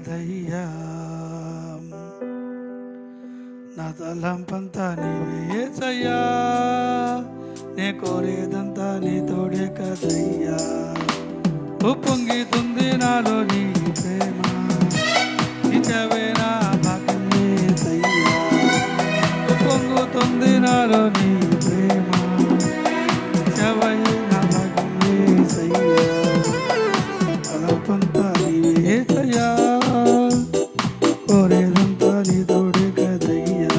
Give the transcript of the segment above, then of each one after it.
కదయ్యా నా తలంపంతా నీవే యేసయ్యా నే కోరేదంతా నీ తోడే కదయ్యా ఉప్పొంగితుంది నాలో నీ ప్రేమ ఇచవే నా భాగ్యం యేసయ్యా ఉప్పొంగుతుంది నాలో నీ ప్రేమ ఇచవే నా భాగ్యం యేసయ్యా తలంపంతా నీవే యేసయ్యా కోరేదంతా నీ తోడే కదయ్యా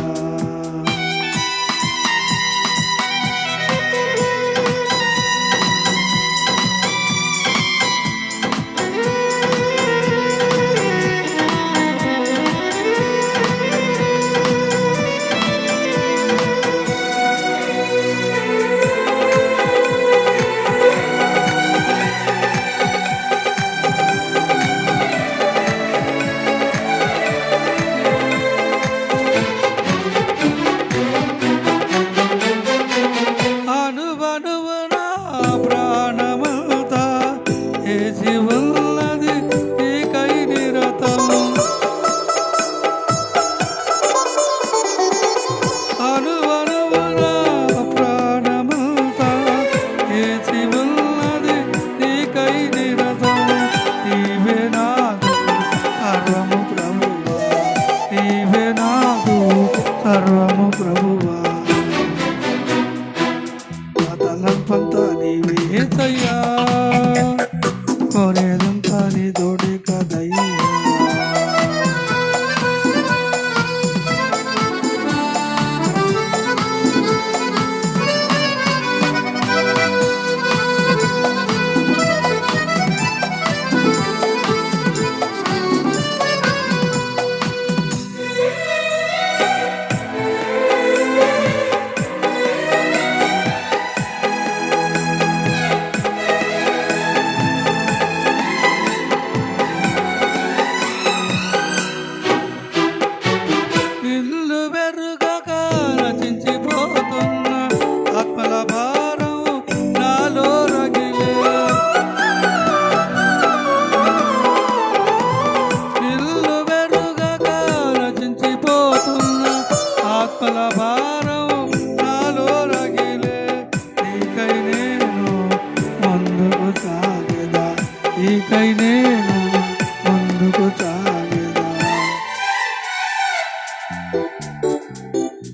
సర్వము ప్రభువా నా తలంపంతా నీవే యేసయ్యా కోరేదంతా నీ తోడే కదయ్యా నీకై నేను ముందుకు సాగేదా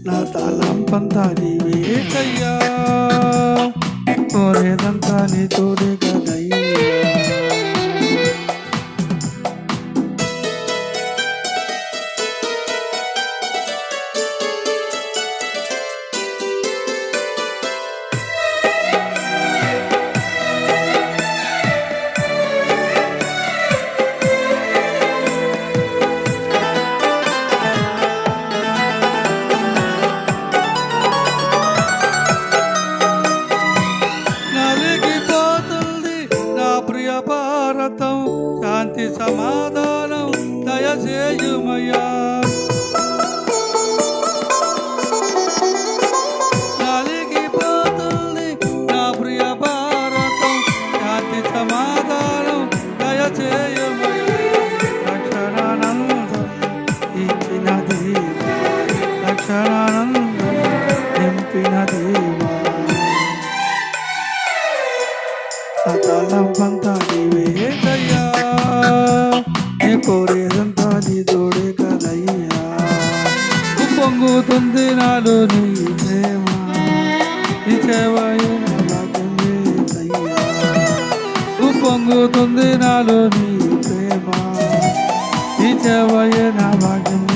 నా తలంపంతా నీవే యేసయ్యా కోరేదంతా నీ తోడే కదయ్యా భారతం శాంతి సమాధానం దయచేయుమయ్యా నలిగిపోతుంది నా ప్రియ భారతం శాంతి సమాధానం దయచేయుమయ్యా రక్షణానందం ఇచ్చిన దేవా రక్షణానందం నింపిన దేవా తలంపంతా నీవే యేసయ్యా నే కోరేదంతా నీ తోడే కదయ్యా ఉప్పొంగుతుంది నాలో నీ ప్రేమ ఇచవే నా భాగ్యం యేసయ్యా ఉప్పొంగుతుంది నాలో నీ ప్రేమ ఇచవే నా భాగ్యం